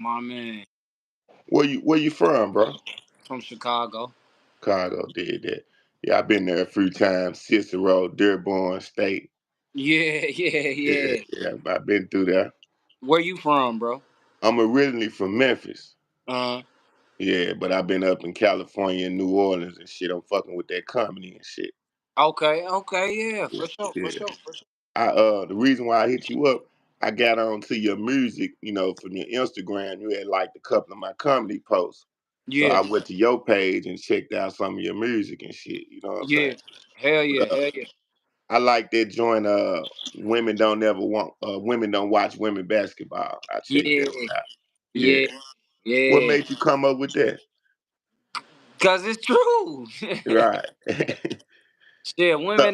My man Where you from, bro? from Chicago. Chicago did that. Yeah, I've been there a few times. Cicero, Dearborn State. Yeah, yeah, Yeah, yeah. yeah, I've been through there. Where you from, bro? I'm originally from Memphis. Uh, Yeah, but I've been up in California and New Orleans and shit. I'm fucking with that comedy and shit. okay, okay, yeah, Yeah, for sure, for yeah. sure, for sure. The reason why I hit you up, I got onto your music, from your Instagram. You had liked a couple of my comedy posts. So Yeah, I went to your page and checked out some of your music and shit. You know what I'm saying? yeah, hell yeah, But hell yeah, I like that joint. Women don't watch women basketball. I checked yeah, that one out. Yeah. yeah, What yeah. made you come up with that? Cause it's true. Right. Shit, So-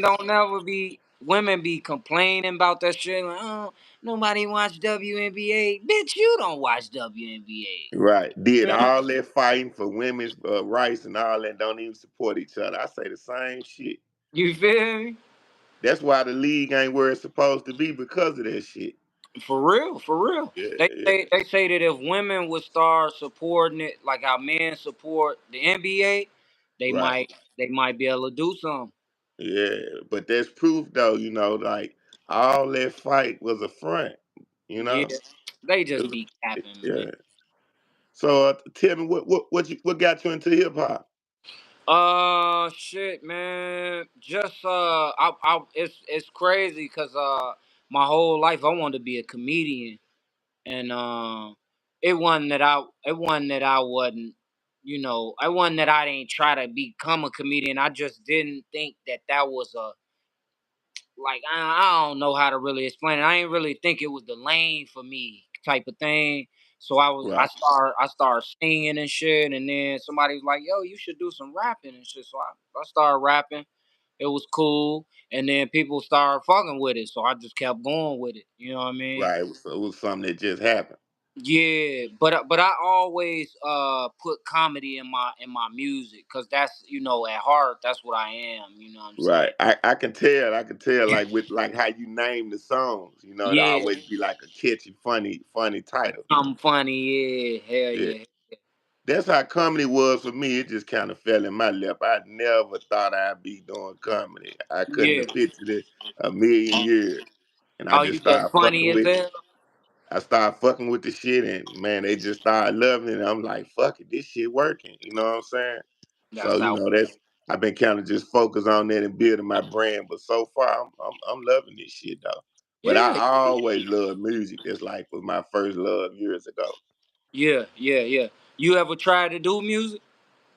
women be complaining about that shit. Like, oh, nobody watch WNBA. Bitch, you don't watch WNBA. right. Did You know? all that fighting for women's rights and all that don't even support each other. I say the same shit. You feel me? That's why the league ain't where it's supposed to be because of that shit. For real, for real. Yeah, They yeah. say they say that if women would start supporting it like how men support the NBA, they Right. might they might be able to do something. Yeah. But there's proof though, like all that fight was a front, you Yeah, know? they It just was, be capping, man. yeah. So tell me what got you into hip hop? Shit, man. Just it's crazy because my whole life I wanted to be a comedian, and it wasn't that I wasn't, it wasn't that I didn't try to become a comedian. I just didn't think that that was a like I don't know how to really explain it. I ain't really think it was the lane for me type of thing. So Right. I started singing and shit, and then somebody was like, "Yo, you should do some rapping and shit." So I started rapping. It was cool, and then people started fucking with it, so I just kept going with it. You know what I mean? Right. It was something that just happened. Yeah, but I always put comedy in my music because that's at heart that's what I am. You know what I'm Right. saying? I can tell like with like how you name the songs, it Yeah, always be like a catchy, funny title. I'm funny. Yeah, hell Yeah. yeah. That's how comedy was for me. It just kind of fell in my lap. I never thought I'd be doing comedy. I couldn't Yeah. have pictured it a million years. And I Oh, just you said started funny fucking as with hell? I started fucking with the shit, and man, they just started loving it. And I'm like, fuck it, this shit working. You know what I'm saying? So That's how. that's I've been kind of just focused on that and building my brand. But so far, I'm loving this shit though. But I Yeah, always loved music. That's like was my first love years ago. yeah, yeah, yeah. You ever tried to do music?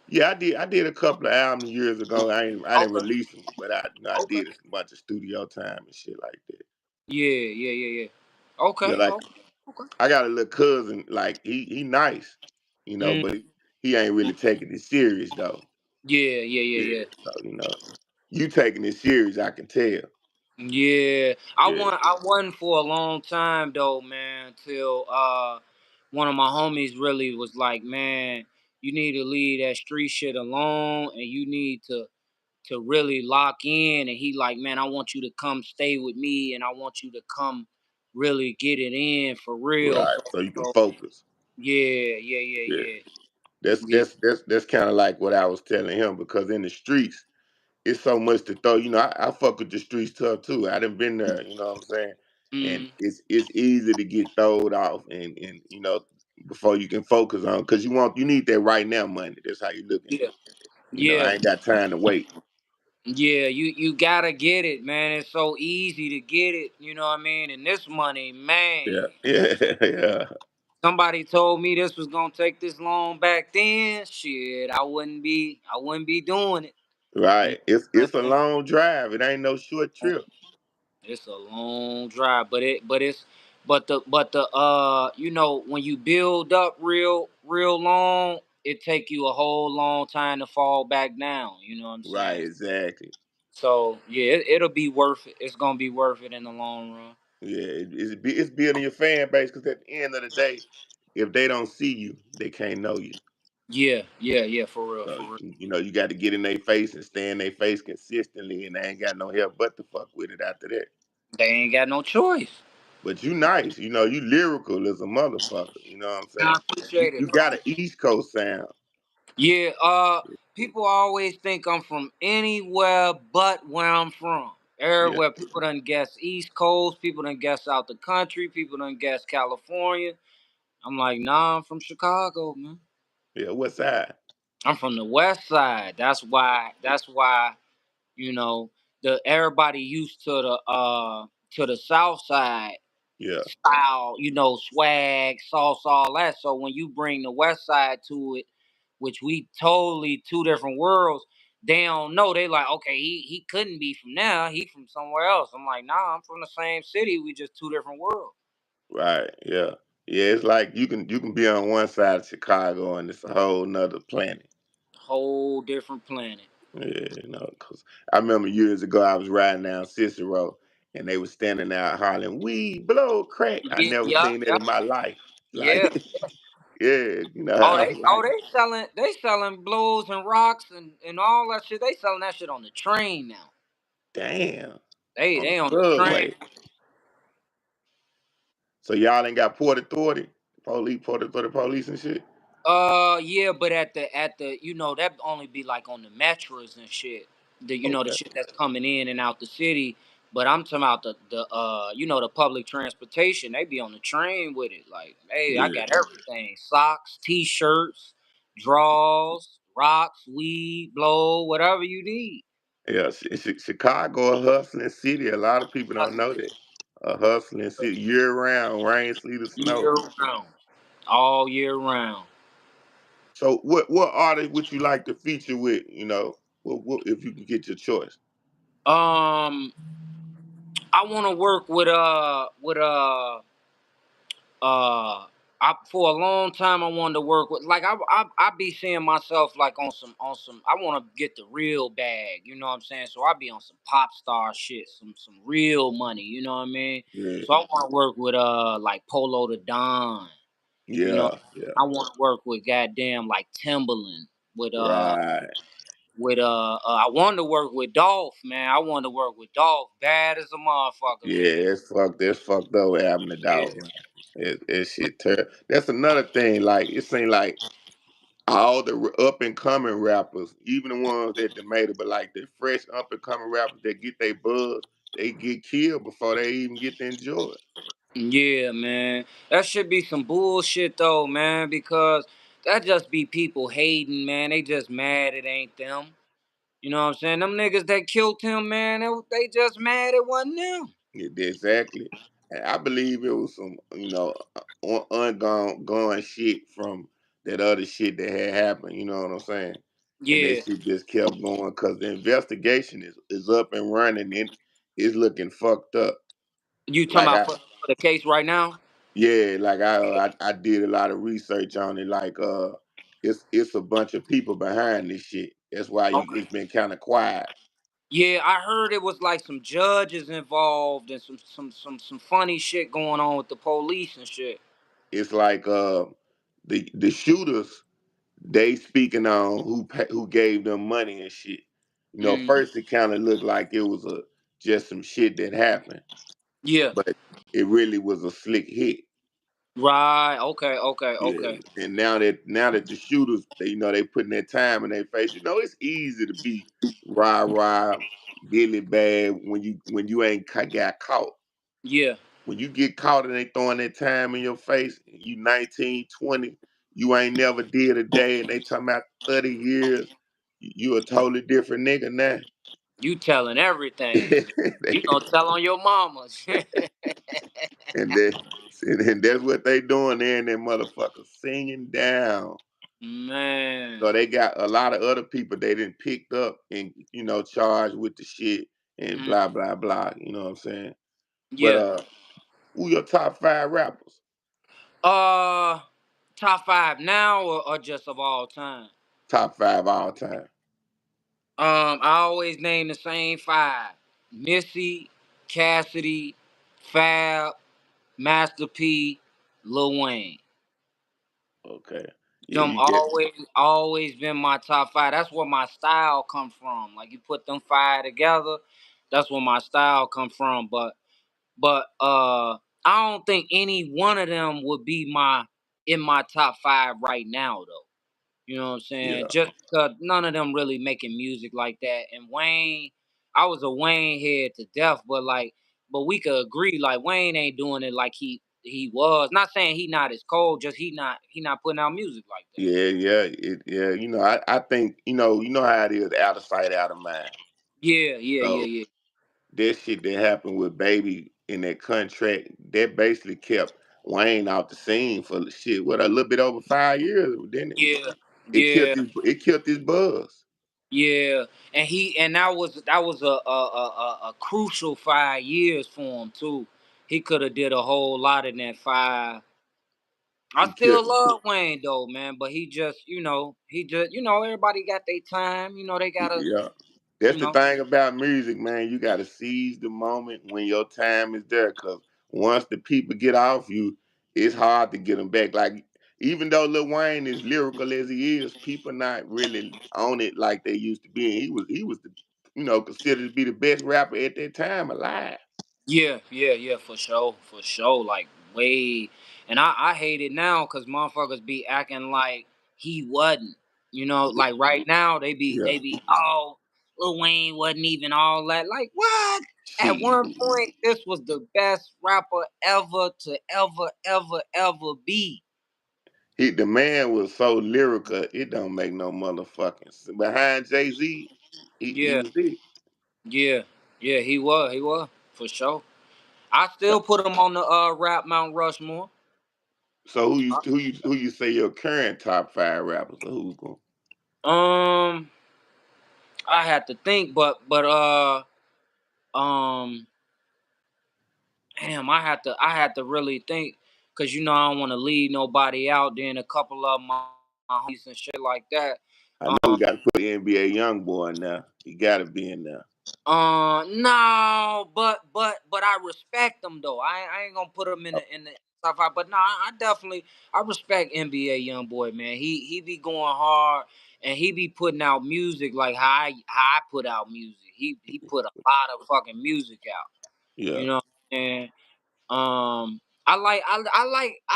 Yeah, I did a couple of albums years ago. I didn't Okay, release them, but I okay. did a bunch of studio time and shit like that. Yeah, yeah, yeah, yeah. Yeah, Okay, like okay, okay. I got a little cousin, like he nice, Mm, but he ain't really taking it serious though. yeah, yeah, yeah, Yeah, yeah. so you taking it serious, I can tell. Yeah, Yeah, I won for a long time though, man. Till one of my homies really was like, "Man, you need to leave that street shit alone, and you need to really lock in." And he like, "Man, I want you to come stay with me, and I want you to come really get it in for real." right. So, So you can so focus. yeah, yeah, Yeah, yeah, that's yeah, that's that's that's kind of like what I was telling him because in the streets, it's so much to throw. I fuck with the streets tough too. I done been there. You know what I'm saying? yeah. And it's easy to get throwed off, and before you can focus on because you need that right now money. That's how you looking at Yeah, it. yeah, I ain't got time to wait. yeah. You gotta get it, man. It's so easy to get it. You know what I mean? And this money, man. Yeah, yeah, yeah. Somebody told me this was gonna take this long back then. Shit, I wouldn't be doing it. You Right. know It's what a I'm saying? long drive. It ain't no short trip. It's a long drive, but the when you build up real long, it take you a whole long time to fall back down. You know what I'm Right. saying? Exactly. So yeah, it'll be worth it. It's gonna be worth it in the long run. Yeah. It's building your fan base because at the end of the day, if they don't see you, they can't know you. Yeah, yeah, yeah, for real, So for real. you got to get in their face and stay in their face consistently, and they ain't got no help but to fuck with it after that. They ain't got no choice. But you nice, you lyrical as a motherfucker. You know what I'm I saying? You appreciate it, you bro. got an East Coast sound. Yeah, people always think I'm from anywhere but where I'm from. Yeah, Everywhere people done guess East Coast, people done guess out the country, people done guess California. I'm like, nah, I'm from Chicago, man. yeah. What side? I'm from the West Side. That's why you know the everybody used to the South Side Yeah, style, swag, sauce, all that. So when you bring the West Side to it, which we totally two different worlds, they don't know. They like, okay, he couldn't be from there. He from somewhere else. I'm like, nah, I'm from the same city. We just two different worlds. right. Yeah, yeah. It's like you can be on one side of Chicago and it's a whole nother planet. Whole different planet. Yeah, because I remember years ago I was riding down Cicero and they were standing out hollering, "We blow crack." I Yeah, never yeah, seen that yeah, in my life. yeah. Like, yeah, Oh, I was like, they selling blows and rocks and all that shit. They selling that shit on the train now. damn, They on the they on the train. subway. So y'all ain't got Port Authority, Port Authority police and shit. Yeah, but at the that only be like on the metros and shit. The Okay, shit that's coming in and out the city. But I'm talking about the public transportation. They be on the train with it. Like, hey, I yeah, got everything: socks, t-shirts, drawers, rocks, weed, blow, whatever you need. yeah. Chicago a hustling city. A lot of people don't That's know that. A hustling city year round, rain, sleet, or snow. year round, all year round. So what artist would you like to feature with? What if you can get your choice? Um, I want to work uh for a long time I wanted to work with, like, I be seeing myself like on some I want to get the real bag, you know what I'm saying? So I be on some pop star shit, some real money, you know what I mean? Yeah, So I want to work with like Polo the Don, you know. yeah, yeah. I want to work with goddamn like Timberland, with Right. I wanted to work with Dolph, man. I wanted to work with Dolph bad as a motherfucker, Yeah, man. it's fucked up what happened to Yeah. dog, man. It shit terrible. That's another thing. Like it seems like all the up and coming rappers, even the ones that done made it, but like the fresh up and coming rappers that get their buzz, they get killed before they even get to enjoy it. Yeah, man. That should be some bullshit though, man, because that just be people hating, man. They just mad it ain't them. You know what I'm saying? Them niggas that killed him, man, they just mad it wasn't them. Exactly. And I believe it was some, ongoing shit from that other shit that had happened. You know what I'm saying? And that Yeah. shit just kept going because the investigation is up and running and it's looking fucked up. You talking Like about for the case right now? yeah, like I did a lot of research on it. Like it's a bunch of people behind this shit. That's why Okay. it's been kind of quiet. Yeah, I heard it was like some judges involved and some funny shit going on with the police and shit. It's like the shooters they speaking on who gave them money and shit. Mm. First it kind of looked like it was a just some shit that happened, Yeah. but it really was a slick hit. Right. Okay. Okay. Yeah, Okay. and now that the shooters, they putting their time in their face. It's easy to be rah, dilly bad when you ain't got caught. Yeah. When you get caught and they throwing their time in your face, you 19, 20, you ain't never did a day, and they talking about 30 years, you a totally different nigga now. You telling everything. You gonna tell on your mamas. and they and that's what they doing there in that motherfucker singing down. Man. So they got a lot of other people they didn't picked up and charged with the shit and Mhm. blah blah blah. You know what I'm saying? But Yeah. who your top five rappers? Uh, top five now or just of all time? Top five all time. I always name the same five: Missy, Cassidy, Fab, Master P, Lil Wayne. Okay. Yeah, Them you get always been my top five. That's where my style come from. Like, you put them five together, that's where my style come from. But I don't think any one of them would be in my top 5 right now though. You know what I'm saying? Yeah, Just 'cause none of them really making music like that. And Wayne, I was a Wayne head to death, but like, but we could agree like Wayne ain't doing it like he was. Not saying he not as cold, just he not putting out music like that. yeah. I think you know how it is, out of sight, out of mind. Yeah, yeah, yeah, So yeah. that shit that happened with Baby in that contract, that basically kept Wayne out the scene for shit. What, a little bit over 5 years, didn't it? Yeah, It killed yeah, his buzz. yeah. And that was a crucial 5 years for him too. He could have did a whole lot in that 5. I It killed. still love Wayne though, man, but he just everybody got their time. They gotta, Yeah. you That's the know. thing about music, man. You gotta seize the moment when your time is there. Cause once the people get off you, it's hard to get them back. Like, even though Lil Wayne is lyrical as he is, people not really on it like they used to be. And he was the, considered to be the best rapper at that time alive. Yeah, yeah, yeah, for sure. Like way, and I hate it now because motherfuckers be acting like he wasn't. Like right now Yeah. they be oh, Lil Wayne wasn't even all that. Like what? At Shit. one point, this was the best rapper ever to ever be. The man was so lyrical, it don't make no motherfucking sense. Behind Jay-Z, he Yeah, was it. yeah, yeah. He was for sure. I still put him on the rap Mount Rushmore. So who you say your current top 5 rappers? Or who's going? Um, I had to think, but um, damn, I had to really think, cause I don't want to leave nobody out. Then a couple of my homies and shit like that. I know we got to put the NBA young boy in there. He got to be in there. No, but I respect them though. I ain't gonna put them in the top 5, but no, I definitely I respect NBA young boy, man. He be going hard and he be putting out music like how I put out music. He put a lot of fucking music out. You Yeah, know what I'm saying? I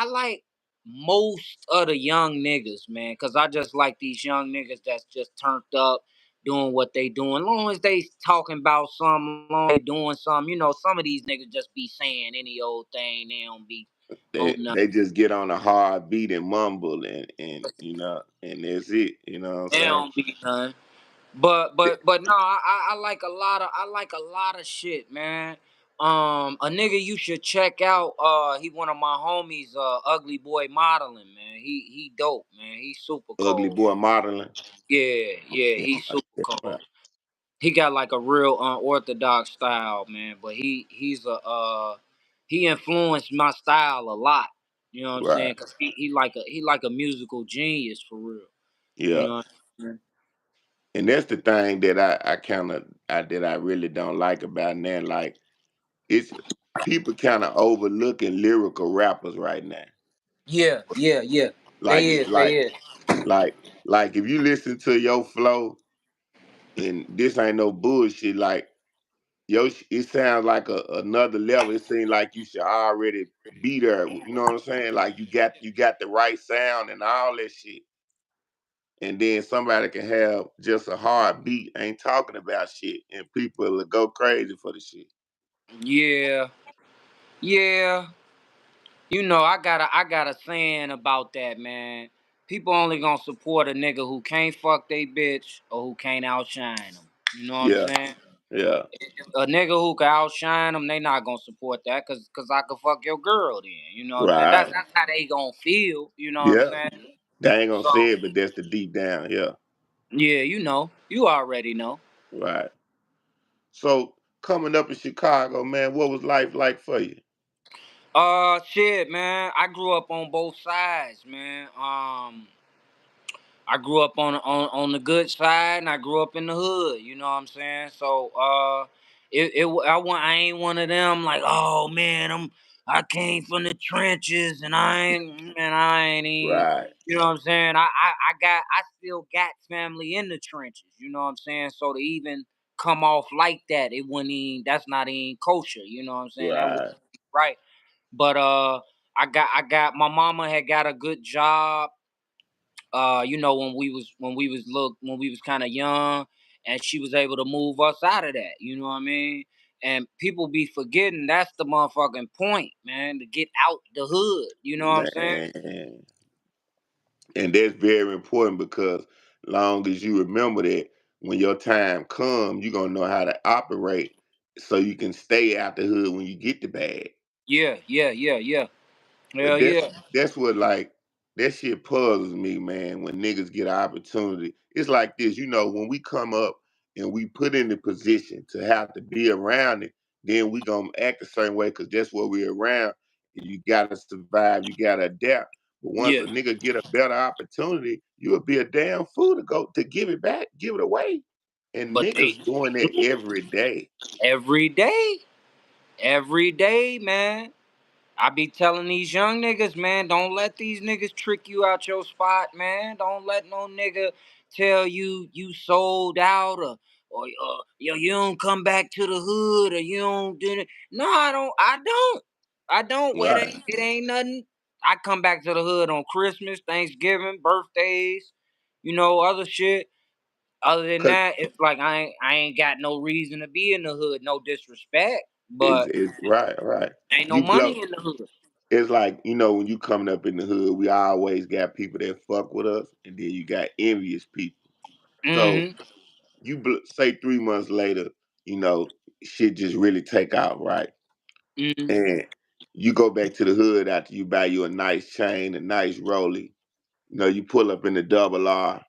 like most of the young niggas, man, cause I just like these young niggas that's just turned up, doing what they doing. Long as they talking about something, long as they doing something, some of these niggas just be saying any old thing. They don't be they on nothing. they just get on a hard beat and mumble and that's it. You know what I'm They saying? don't be none. But no, I like a lot of shit, man. A nigga you should check out. He one of my homies. Ugly Boy Modeling, man. He dope, man. He super Ugly cold. boy modeling. Yeah, yeah. Yeah, He's super check him cold. out. He got like a real unorthodox style, man. But he influenced my style a lot. You know what I'm Right. saying? Cause he like a musical genius for real. You Yeah. know what I'm saying? And that's the thing that I kind of that I really don't like about now. Like, it's people kind of overlooking lyrical rappers right now. Yeah, yeah, yeah. Like They is, like they is. like like if you listen to your flow and this ain't no bullshit, like it sounds like another level. It seems like you should already be there. You know what I'm saying? Like, you got the right sound and all that shit. And then somebody can have just a hard beat, ain't talking about shit, and people will go crazy for the shit. Yeah, yeah. I got a saying about that, man. People only gonna support a nigga who can't fuck they bitch or who can't outshine them. You know what I'm Yeah, saying? yeah, A nigga who can outshine them, they not gonna support that, cause I could fuck your girl then. You know what I'm saying? That's right. that's how they gonna feel. You know what I'm Yeah, saying? they ain't gonna So say it, but that's the deep down. Yeah, yeah, you already know. right. So, coming up in Chicago, man, what was life like for you? Shit, man. I grew up on both sides, man. I grew up on the good side, and I grew up in the hood. You know what I'm saying? So, I ain't one of them like, oh man, I came from the trenches, and I ain't even. Right, You know what I'm saying? I still got family in the trenches. You know what I'm saying? So to even come off like that, it wouldn't even. That's not even kosher. You know what I'm saying? That wouldn't right. be right. But I got my mama had got a good job. When we was kind of young, and she was able to move us out of that. You know what I mean? And people be forgetting that's the motherfucking point, man, to get out the hood. You know what I'm saying? Man. And that's very important because long as you remember that when your time comes, you're gonna know how to operate so you can stay out the hood when you get the bag. Yeah, yeah, yeah, yeah. But Hell yeah. that's what like that shit puzzles me, man, when niggas get an opportunity. It's like this, when we come up and we put in the position to have to be around it, then we gonna act a certain way because that's what we're around. You gotta survive, you gotta adapt. But once Yeah. a nigga get a better opportunity, you'll be a damn fool to go to give it back, give it away. And But they niggas doing that every day. every day, every day, man. I be telling these young niggas, man, don't let these niggas trick you out your spot, man. Don't let no nigga tell you you sold out, or you don't come back to the hood, or you don't do it. No, I don't. I don't. Well, Right. it ain't nothing. I come back to the hood on Christmas, Thanksgiving, birthdays, other shit. Other than Cause that, it's like I ain't got no reason to be in the hood. No disrespect, it's, but it's right, right. ain't no You blow money in the hood. It's like, when you coming up in the hood, we always got people that fuck with us, and then you got envious people. So Hmm. say 3 months later, you know, shit just really take out, right? Hmm. And you go back to the hood after you buy you a nice chain, a nice rollie. You pull up in the double R.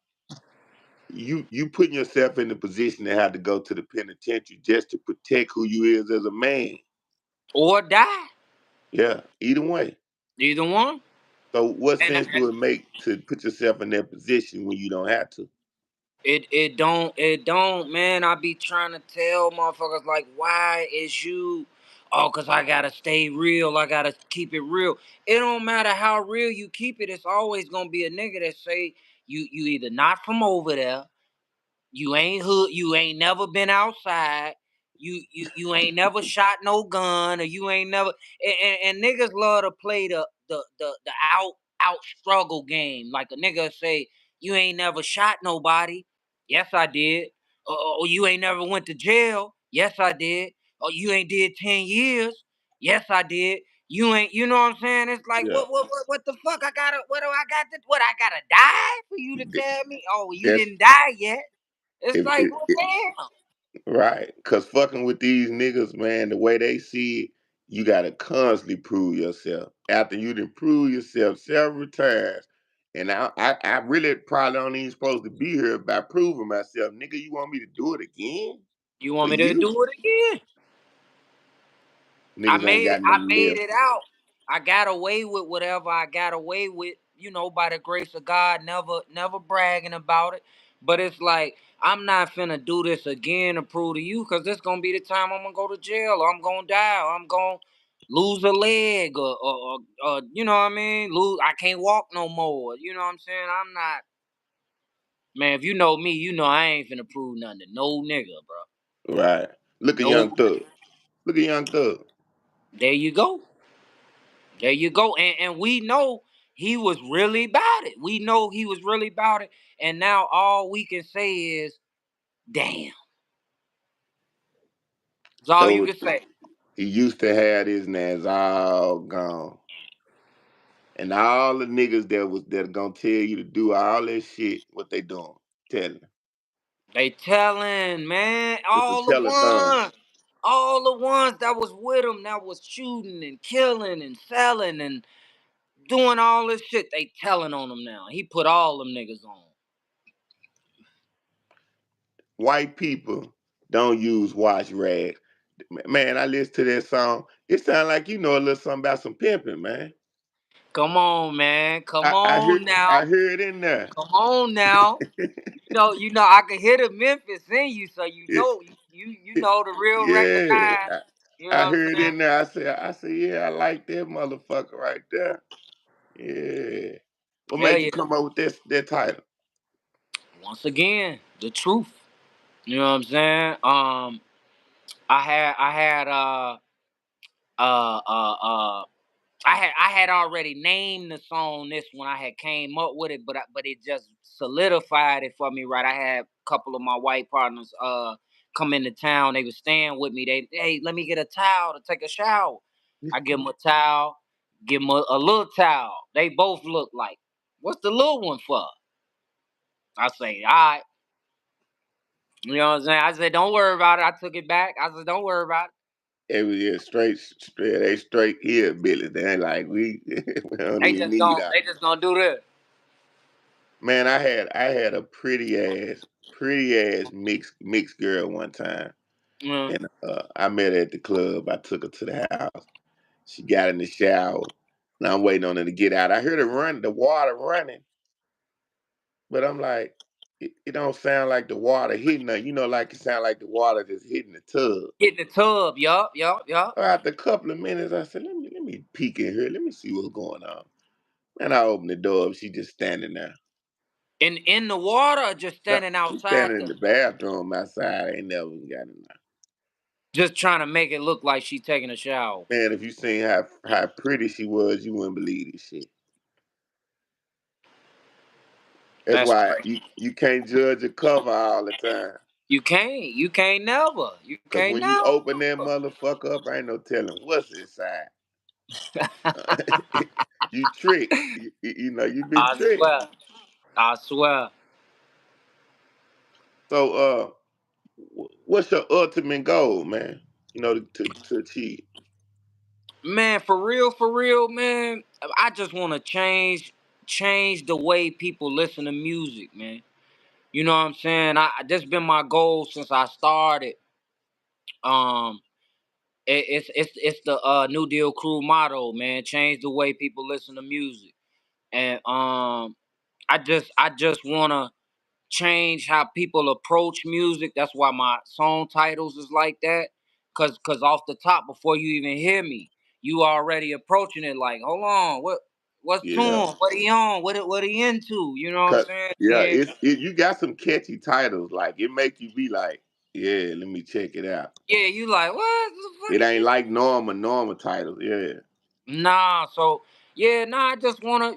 You putting yourself in the position to have to go to the penitentiary just to protect who you is as a man. Or die. Yeah, either way. Either one. So what And sense do it make to put yourself in that position when you don't have to? it don't, man. I be trying to tell motherfuckers like, why is you? Oh, cause I gotta stay real. I gotta keep it real. It don't matter how real you keep it. It's always gonna be a nigga that say you either not from over there. You ain't hood. You ain't never been outside. You ain't never shot no gun, or you ain't never. And niggas love to play the out struggle game. Like a nigga say, you ain't never shot nobody. Yes, I did. Or you ain't never went to jail. Yes, I did. Or you ain't did 10 years. Yes, I did. You ain't. You know what I'm saying? It's like Yeah. what the fuck? I gotta. What do I got to? What I gotta die for you to Th- tell me? Oh, you That's didn't die yet. It's if, like, if, well, if- damn. right. Cause fucking with these niggas, man, the way they see it, you gotta constantly prove yourself. After you done prove yourself several times, and I really probably don't even supposed to be here by proving myself. Nigga, you want me to do it again You for want me to you? do it again? I Niggas ain't made it. got I nothing made left. it out. I got away with whatever I got away with. By the grace of God. Never bragging about it. But it's like I'm not finna do this again to prove to you, cause this gonna be the time I'm gonna go to jail, or I'm gonna die, or I'm gonna lose a leg, or you know what I mean? Lose. I can't walk no more. You know what I'm saying? I'm not. Man, if you know me, you know I ain't finna prove nothing to no nigga, bro. Right. Look at No. Young Thug. Look at Young Thug. There you go. There you go. And we know he was really about it. We know he was really about it. And now all we can say is, damn. That's all you So can say. he used to have his nails all gone. And all the niggas that gonna tell you to do all that shit, what they doing? Telling. They telling, man, It's a telethon. all the ones that was with him, that was shooting and killing and selling and doing all this shit, they telling on him now. He put all them niggas on. White people don't use wash rags. Man, I listen to that song. It sounds like you know a little something about some pimping, man. Come on, man. Come I hear on now. I hear it in there. Come on now. I can hear the Memphis in you, so It, you know the real yeah, recognize. You know I what I'm heard it saying? in there. I said, yeah, I like that motherfucker right there. Yeah. What Hell make you yeah. come up with that title? Once again, the truth. You know what I'm saying? I had uh uh uh I had already named the song this when I had came up with it, but it just solidified it for me, right? I had a couple of my white partners come into town. They was staying with me. Hey, let me get a towel to take a shower. I give them a towel, give them a little towel. They both look like, what's the little one for? I say, all right. You know what I'm saying? I said, don't worry about it. I took it back. I said, don't worry about it. Every year straight, they straight hillbillies. They ain't like we don't even need our They just gonna do this. man. I had a pretty ass mixed girl one time, Mm. and I met her at the club. I took her to the house. She got in the shower, and I'm waiting on her to get out. I heard the water running, but I'm like, it don't sound like the water hitting her. Like it sound like the water just hitting the tub. Get in the tub, yup, yup, yup. After a couple of minutes, I said, let me peek in here. Let me see what's going on. And I opened the door. She just standing there. In the water, or just No, standing she's outside, standing in the bathroom outside. I ain't never got in there. just trying to make it look like she's taking a shower. Man, if you seen how pretty she was, you wouldn't believe this shit. That's That's why crazy. you can't judge a cover all the time. You can't never. You Cause can't when you open that never. motherfucker up, ain't no telling what's inside. You tricked. You've been I tricked. swear. I swear. So what's your ultimate goal, man? To achieve. Man, for real, man. I just want to change the way people listen to music, man. You know what I'm saying? This been my goal since I started. Um, it's the New Deal Crew motto, man. Change the way people listen to music, and I just wanna change how people approach music. That's why my song titles is like that. Cause off the top, before you even hear me, you already approaching it like, hold on, what's to Yeah. him? What he on? What he into? You know what I'm Cause saying? yeah, Yeah, you got some catchy titles. Like it make you be like, yeah, let me check it out. yeah. You like what the fuck It is ain't this? like normal titles. Yeah. Nah, so yeah, nah. I just wanna,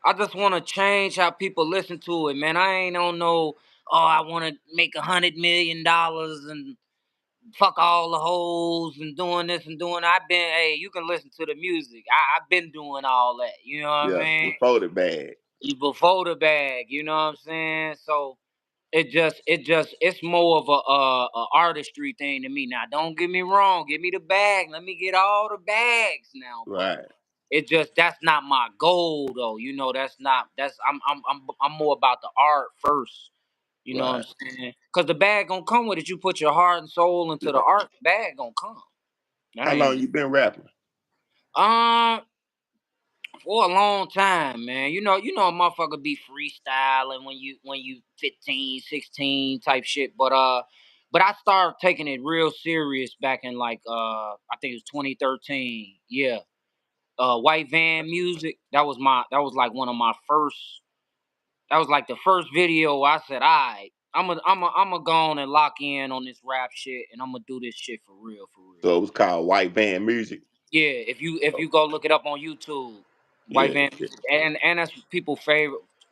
I just wanna change how people listen to it, man. I ain't on no. Oh, I wanna make $100 million and fuck all the hoes and doing this and doing that. Hey, you can listen to the music. I've been doing all that. You know what I Yeah. mean? Before the bag. Before the bag. You know what I'm saying? So it's more of a artistry thing to me. Now, don't get me wrong. Give me the bag. Let me get all the bags now. But Right. that's not my goal though. That's not that's I'm more about the art first. You know what I'm Right. saying? Cause the bag gonna come with it. You put your heart and soul into the Yeah. art, the bag gonna come. That How long ain't you been rapping? um for a long time, man. A motherfucker be freestyling when you 15, 16 type shit. But I started taking it real serious back in like I think it was 2013. Yeah. White Van Music. That was like one of my first. That was like the first video I said, all right, I'm a go on and lock in on this rap shit, and I'm gonna do this shit for real, for real. So it was called White Band Music. Yeah, if you Oh, go look it up on YouTube, White yeah. Van Yeah. Music, and that's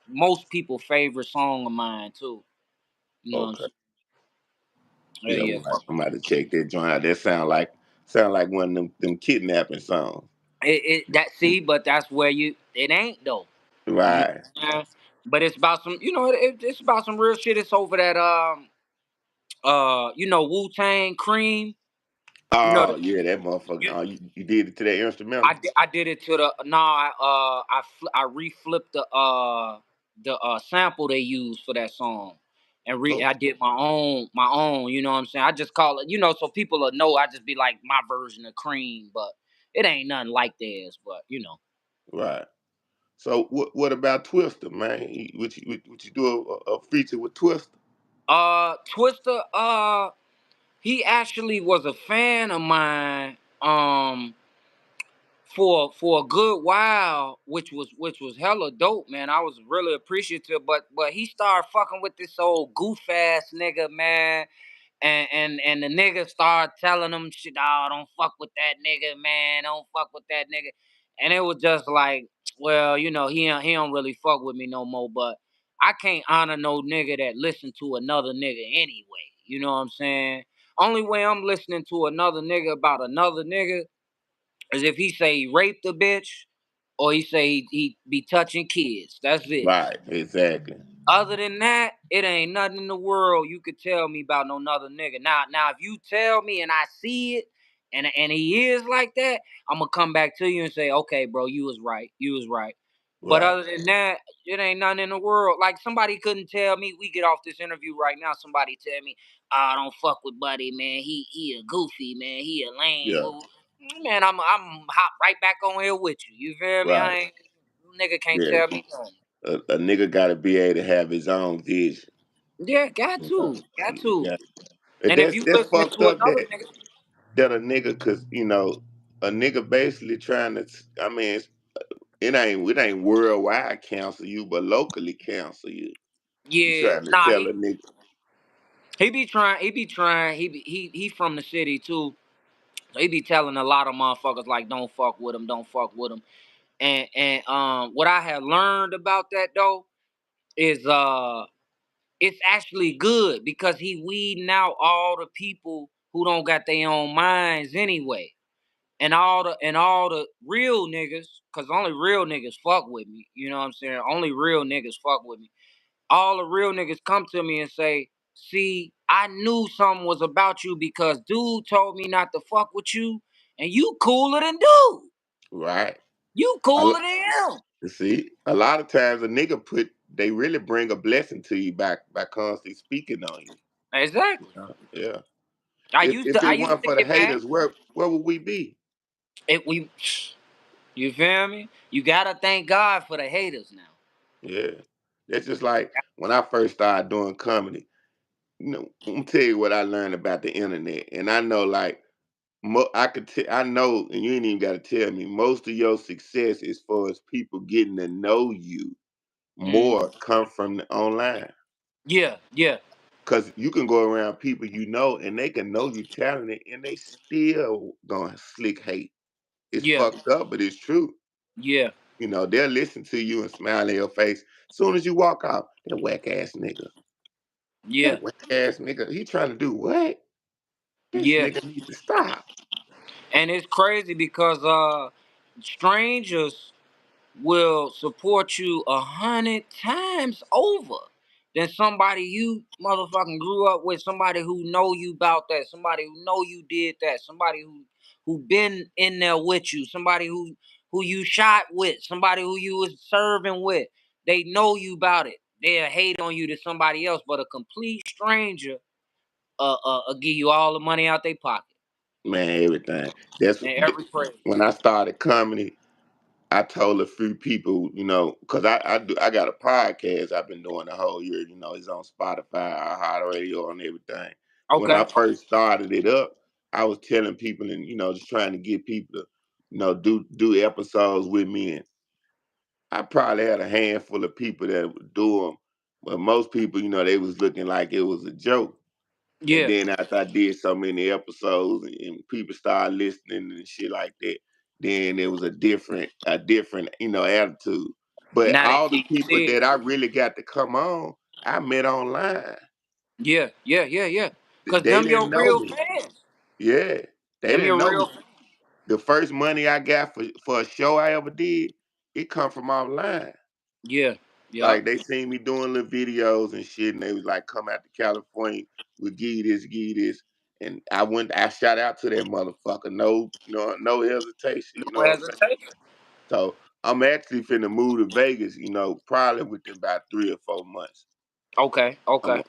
most people favorite song of mine too. You know what I'm Okay. saying? Yeah, Yeah. yeah. I'm about to check that joint out. That sound like one of them kidnapping songs. But that's where it ain't though. You know Right. what I'm saying? But it's about it's about some real shit. It's over that Wu Tang Cream. You know Oh the yeah, that motherfucker. you, Oh, you did it to that instrumental. I did it to the no I reflipped the sample they used for that song, and Oh, I did my own. You know what I'm saying? I just call it, so people will know. I just be like my version of Cream, but it ain't nothing like theirs. But right. So what about Twister, man? Would you do a feature with Twister? Twister, he actually was a fan of mine. For a good while, which was hella dope, man. I was really appreciative, but he started fucking with this old goof ass nigga, man. And the nigga started telling him shit, oh, don't fuck with that nigga, man. Don't fuck with that nigga. and it was just like, well, he don't really fuck with me no more. But I can't honor no nigga that listen to another nigga anyway. You know what I'm saying? Only way I'm listening to another nigga about another nigga is if he say he raped a bitch or he say he be touching kids. That's it. Right, exactly. Other than that, it ain't nothing in the world you could tell me about no another nigga. Now, if you tell me and I see it, and he is like that, I'm gonna come back to you and say, okay, bro, you was right. You was right. But Right. other than that, it ain't nothing in the world. Like somebody couldn't tell me. We get off this interview right now. Somebody tell me, "I don't fuck with Buddy, man. He a goofy man. He a lame." Yeah. Well, man, I'm hop right back on here with you. You feel me? I Right. ain't nigga can't Yeah. tell me nothing. A nigga got to be able to have his own vision. Yeah, got You know? to, got to. Yeah. And And if that's you that's listening fucked to up another that nigga, that a nigga, cause a nigga basically trying to. I mean, it ain't worldwide cancel you, but locally cancel you. You yeah, trying to nah, tell a nigga, he be trying, he from the city too. So he be telling a lot of motherfuckers like, don't fuck with him, don't fuck with him. And what I have learned about that though is it's actually good because he weeding out all the people who don't got their own minds anyway. And all the real niggas, cause only real niggas fuck with me. You know what I'm saying? Only real niggas fuck with me. All the real niggas come to me and say, see, I knew something was about you because dude told me not to fuck with you, and you cooler than dude. right? You A cooler lo- than him. See, a lot of times a nigga they really bring a blessing to you by constantly speaking on you. Exactly. Yeah. I If used if to it I used weren't to for the get mad. haters, where would we be? It we You feel me? You gotta thank God for the haters now. Yeah. That's just like when I first started doing comedy. I'm gonna tell you what I learned about the internet, and I know like I know, and you ain't even got to tell me. Most of your success, as far as people getting to know you Mm. more, come from the online. Yeah, yeah, Cause you can go around people and they can know you talented, and they still gonna slick hate. It's yeah, fucked up, but it's true. yeah, They'll listen to you and smile in your face. Soon as you walk out, that whack ass nigga. yeah, That whack ass nigga. He trying to do what? This yeah. nigga need to stop. And it's crazy because strangers will support you 100 times over than somebody you motherfucking grew up with, somebody who know you about that, somebody who know you did that, somebody who been in there with you, somebody who you shot with, somebody who you was serving with. They know you about it. They'll hate on you to somebody else, but a complete stranger give you all the money out their pocket Man, everything. That's and every praise. when I started comedy. I told a few people, because I got a podcast I've been doing the whole year. It's on Spotify, iHeartRadio, and everything. When I Okay. first started it up, I was telling people and just trying to get people to do episodes with me. And I probably had a handful of people that would do them, but most people, they was looking like it was a joke. And Yeah. then after I did so many episodes and people started listening and shit like that, then it was a different, attitude. But Now they all the see you people see. that I really got to come on, I met online. Yeah, yeah, yeah, yeah. Cause They them didn't your know real me. fans. Yeah, they Them didn't your know real me. fans. The first money I got for a show I ever did, it come from online. Yeah, yup. Like they seen me doing little videos and shit, and they was like, "Come out to California, we give you this." And I shout out to that motherfucker, no hesitation. You know No what I'm saying? hesitation. So I'm actually finna move to Vegas. Probably within about 3 or 4 months. Okay, okay.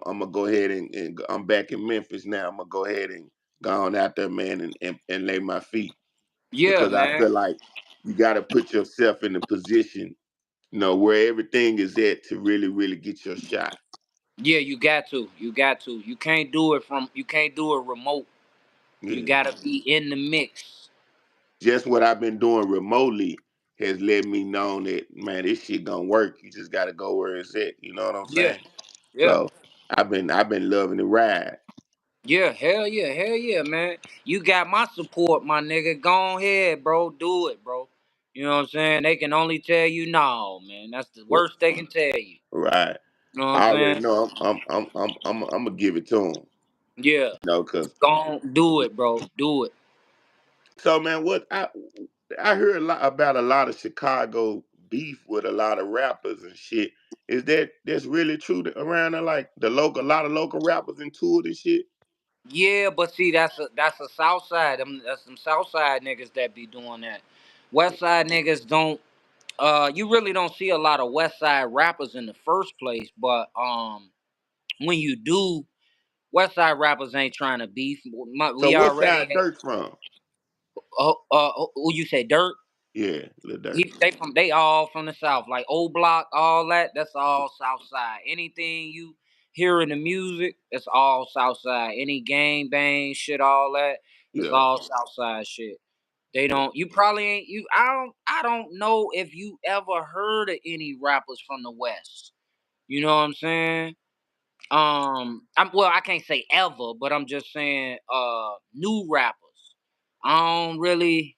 I'm gonna go ahead and I'm back in Memphis now. I'm gonna go ahead and go on out there, man, and lay my feet Yeah, because I man. feel like you got to put yourself in a position, where everything is at to really, really get your shot. Yeah, you got to. You got to. You can't do it remote. You Yeah. gotta be in the mix. Just what I've been doing remotely has let me know that, man, this shit gonna work. You just gotta go where it's at. You know what I'm Yeah, saying? yeah. So I've been loving the ride. Yeah, hell yeah, man. You got my support, my nigga. Go ahead, bro. Do it, bro. You know what I'm saying? They can only tell you no, man. That's the worst they can tell you. Right. You know what I'm I already saying? know I'm gonna give it to him. Yeah. You know, cause Don't do it, bro. Do it. so man, what I heard about a lot of Chicago beef with a lot of rappers and shit. Is that's really true around there? Like a lot of local rappers into it and shit. Yeah, but see, that's a South Side. That's some South Side niggas that be doing that. West Side niggas don't. You really don't see a lot of West Side rappers in the first place. But when you do, West Side rappers ain't trying to beef. So We what already. side Dirt from? Who you say Dirt? Yeah, Lil Dirt. They all from the South, like Old Block, all that. That's all South Side. Anything you hear in the music, that's all South Side. Any gang bang shit, all that, it's Yeah. all South Side shit. They don't. You probably ain't. You. I don't know if you ever heard of any rappers from the West. You know what I'm saying? I can't say ever, but I'm just saying new rappers. I don't really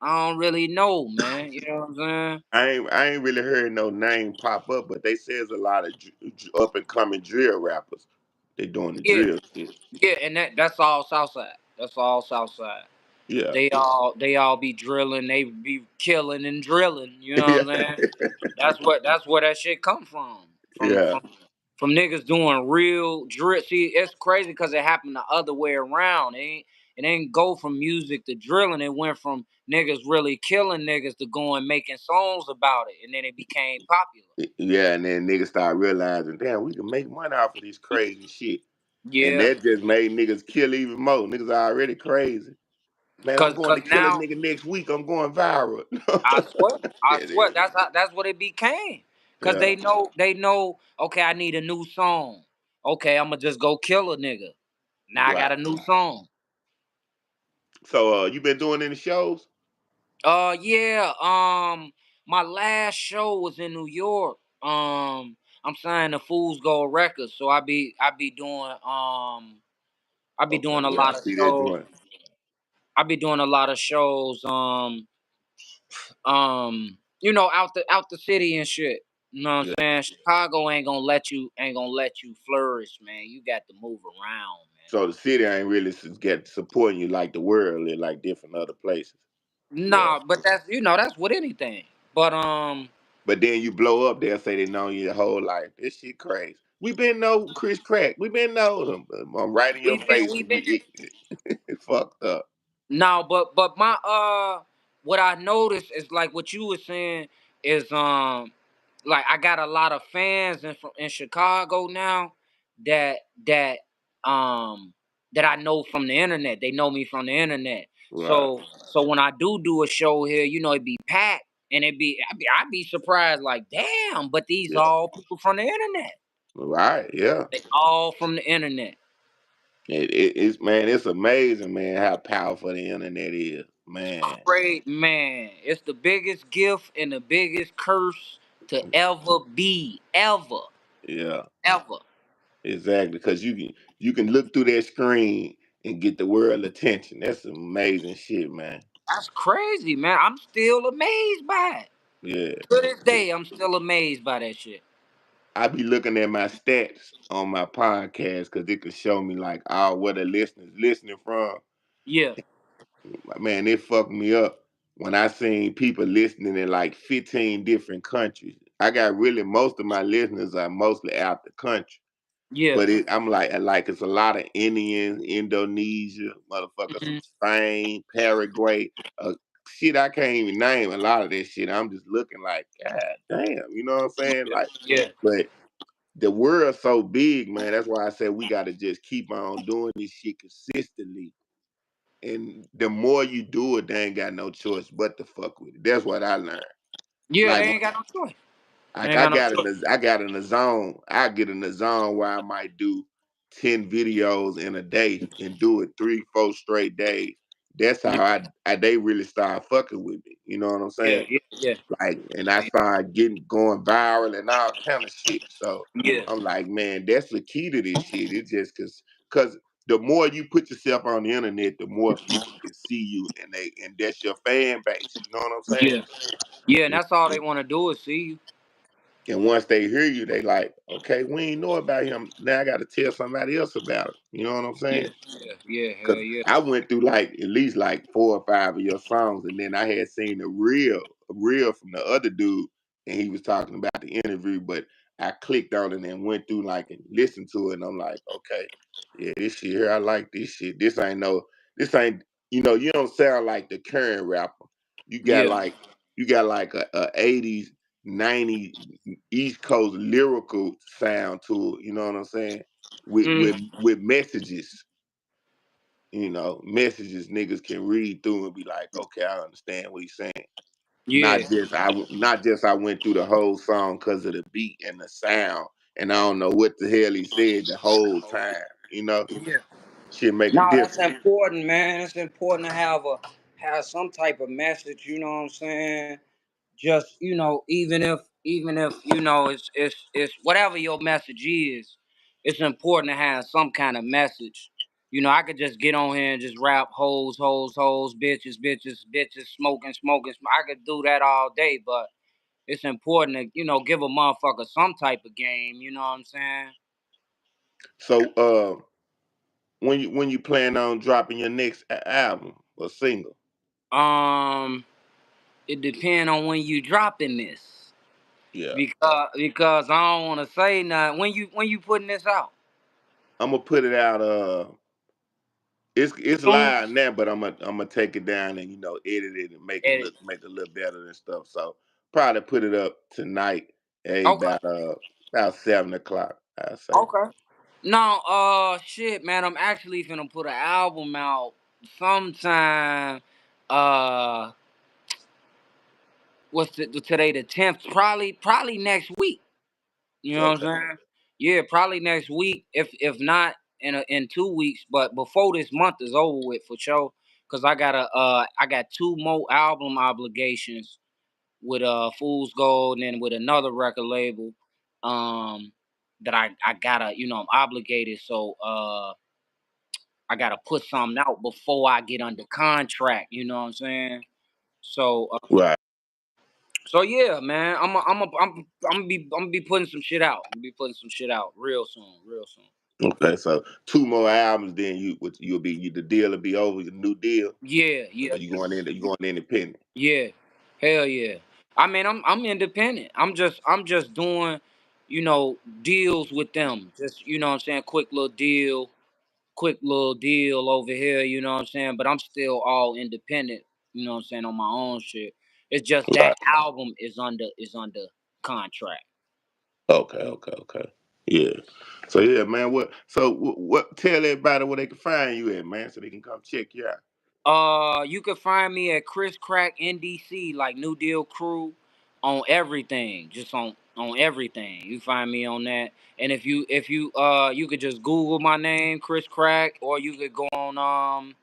I don't really know, man. You know what I'm saying? I ain't really heard no name pop up, but they say there's a lot of up and coming drill rappers. They doing the Yeah, drill shit. yeah, and that's all Southside. That's all Southside. Yeah. They all be drilling. They be killing and drilling. You know Yeah. what I'm saying? That's where that shit come from. From Yeah. from from niggas doing real drill. See, it's crazy because it happened the other way around. It ain't go from music to drilling. It went from niggas really killing niggas to going making songs about it, and then it became popular. Yeah, and then niggas start realizing, damn, we can make money off of this crazy shit. And Yeah, that just made niggas kill even more. Niggas are already crazy. Man, I'm cause going cause to kill a now nigga next week. I'm going viral. I swear, that's what it became. Cause Yeah. they know. Okay, I need a new song. Okay, I'm gonna just go kill a nigga. Now I got Right. a new song. So you been doing any shows? Yeah. My last show was in New York. I'm signed to Fools Gold Records, so I be doing Okay, a yeah, I lot of see that shows. joint. I be doing a lot of shows. Out the city and shit. You know what Yeah. I'm saying? Chicago ain't gonna let you flourish, man. You got to move around, man. So the city ain't really get supporting you like the world and like different other places. Yeah. Nah, but that's with anything. But But then you blow up, they'll say they know you your whole life. This shit crazy. We been know Chris Crack. We been know him. I'm right in your we been face we and been you it fucked up. No, but my what I noticed is like what you were saying is like I got a lot of fans in Chicago now that that um that I know from the internet. They know me from the internet. Right. So when I do a show here, it be packed and I be surprised like damn, but these Yeah. all people from the internet. Right. Yeah. They all from the internet. It's man, it's amazing, man, how powerful the internet is. Man. Great man. It's the biggest gift and the biggest curse to ever be. Ever. Yeah. Ever. Exactly. Cause you can look through that screen and get the world attention. That's some amazing shit, man. That's crazy, man. I'm still amazed by it. Yeah. To this day, I'm still amazed by that shit. I be looking at my stats on my podcast because it could show me like all where the listeners listening from. Yeah. Man, it fucked me up when I seen people listening in like 15 different countries. I got really most of my listeners are mostly out the country. Yeah. But I'm like it's a lot of Indians, Indonesia, motherfuckers from Mhm. Spain, Paraguay, shit I can't even name a lot of this shit. I'm just looking like, God damn, you know what I'm saying? Like, Yeah. but the world's so big, man. That's why I said we gotta just keep on doing this shit consistently. And the more you do it, they ain't got no choice but to fuck with it. That's what I learned. Yeah, they Like ain't got no choice. They Like ain't I got no got in choice. the I got in the zone. I get in the zone where I might do 10 videos in a day and do it 3, 4 straight days. That's Yeah. how I they really start fucking with me. You know what I'm Yeah. saying? Yeah. Yeah. Like, and I started going viral and all kind of shit. So Yeah. I'm like, man, that's the key to this shit. It's just cause the more you put yourself on the internet, the more people can see you, and that's your fan base. You know what I'm saying? Yeah. Yeah, and And, that's all they want to do is see you. and once they hear you, they like, okay, we ain't know about him. Now I got to tell somebody else about it. You know what I'm Yeah, saying? yeah, yeah, hell Cause yeah. I went through like at least like 4 or 5 of your songs, and then I had seen a reel from the other dude, and he was talking about the interview. But I clicked on it and went through like and listened to it, and I'm like, okay, yeah, this shit here, I like this shit. This ain't, you don't sound like the current rapper. You got Yeah. like a 80s, 90s East Coast lyrical sound to it. You know what I'm saying? With Mm, with with messages, messages niggas can read through and be like, okay, I understand what he's saying. yeah. Not just I went through the whole song because of the beat and the sound, and I don't know what the hell he said the whole time. You know, Yeah. shit make a No, that's difference. important, man. It's important to have some type of message, you know what I'm saying? Just, even if it's whatever your message is, it's important to have some kind of message. I could just get on here and just rap hoes, hoes, hoes, bitches, bitches, bitches, smoking, smoking. I could do that all day, but it's important to, give a motherfucker some type of game, you know what I'm saying? So, when you plan on dropping your next album or single? Um, it depends on when you dropping this. Yeah, Because I don't want to say nothing. When you putting this out? I'm gonna put it out. It's Soon. live now, but I'm gonna take it down and edit it and Edit. make it a little better and stuff. So probably put it up tonight, Okay. about 7 o'clock, I say. Okay. No, shit, man. I'm actually finna put an album out sometime. Uh, today the 10th? Probably next week. You know what Okay, I'm saying? Yeah, probably next week. If not in 2 weeks, but before this month is over with for sure. Cause I got two more album obligations with Fool's Gold and then with another record label. Um, that I gotta, I'm obligated. So I gotta put something out before I get under contract. You know what I'm saying? So right. yeah, man. I'm gonna be putting some shit out. I'm gonna be putting some shit out real soon, real soon. Okay, so 2 more albums, then the deal will be over, the new deal, Yeah, yeah, or you going independent. yeah. Hell yeah. I mean, I'm independent. I'm just doing, deals with them. Just, what I'm saying, quick little deal over here, you know what I'm saying? But I'm still all independent, you know what I'm saying, on my own shit. It's just that Right. album is under contract. Okay, okay, okay. Yeah. So yeah, man. What? Tell everybody where they can find you at, man, so they can come check you out. You can find me at Chris Crack NDC, like New Deal Crew, on everything. Just on everything. You find me on that. And you could just Google my name, Chris Crack, or you could go on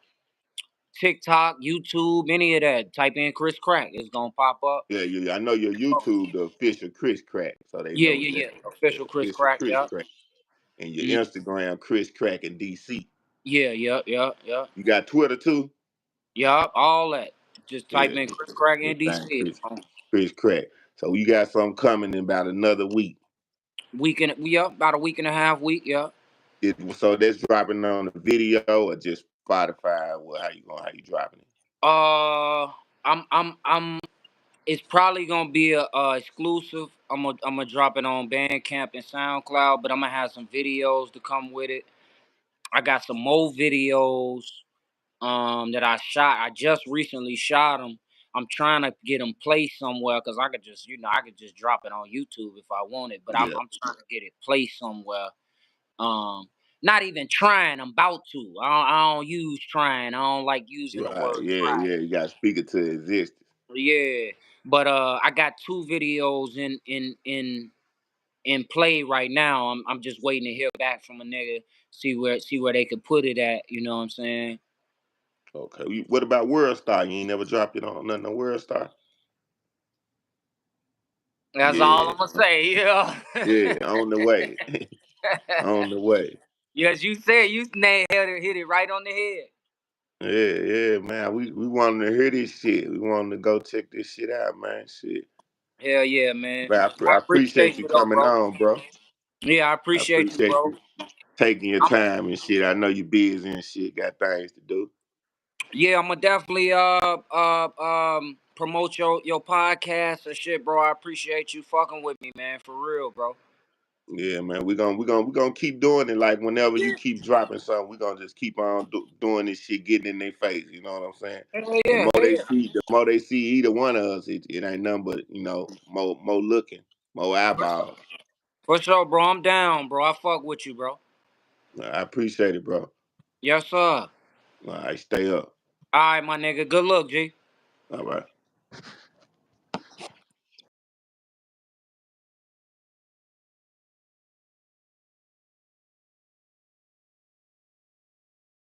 TikTok, YouTube, any of that. Type in Chris Crack. It's gonna pop up. Yeah, yeah. I know your YouTube, the official Chris Crack, so they Yeah, know yeah, that. yeah. The Official Chris official Crack, Chris yeah. Crack, and your Yeah, Instagram, Chris Crack in DC. yeah, yeah, yeah, yeah. You got Twitter too. Yeah, all that. Just type Yeah, in Chris Crack everything NDC. Chris Crack. So you got something coming in about another week. About a week and a half week, yeah. So that's dropping on the video or just Spotify. Well, how you dropping it? Uh, I'm. It's probably gonna be a exclusive. I'm gonna drop it on Bandcamp and SoundCloud, but I'm gonna have some videos to come with it. I got some more videos that I shot. I just recently shot them. I'm trying to get them placed somewhere because I could just drop it on YouTube if I wanted, but I'm Yeah. I'm trying to get it placed somewhere. Um, Not even trying. I'm about to. I don't use trying. I don't like using the Right. word Yeah, try. yeah. You got to speak it to existence. Yeah, but I got two videos in play right now. I'm just waiting to hear back from a nigga, see where they could put it at. You know what I'm saying? Okay. What about World Star? You ain't never dropped it on nothing on World Star? That's all Yeah. I'm gonna say. Yeah. Yeah. On the way. On the way. As you said, you hit it right on the head. Yeah, yeah, man. We wanted to hear this shit. We wanted to go check this shit out, man. Shit. Hell yeah, man. But I I appreciate appreciate you you though, coming bro. on, bro. Yeah, I I appreciate you, appreciate bro. you taking your I'm, time and shit. I know you busy and shit, got things to do. yeah, I'm gonna definitely promote your podcast and shit, bro. I appreciate you fucking with me, man. For real, bro. Yeah, man. We gonna keep doing it. Like whenever you Yeah, keep dropping something, we gonna just keep on doing this shit, getting in their face. You know what I'm saying? hell yeah, hell yeah. The more they see either one of us, it ain't nothing but more looking, more For sure. eyeballs. For sure, bro. I'm down, bro. I fuck with you, bro. I appreciate it, bro. Yes, sir. All All right, stay up. right, my nigga. Good luck, G. All right.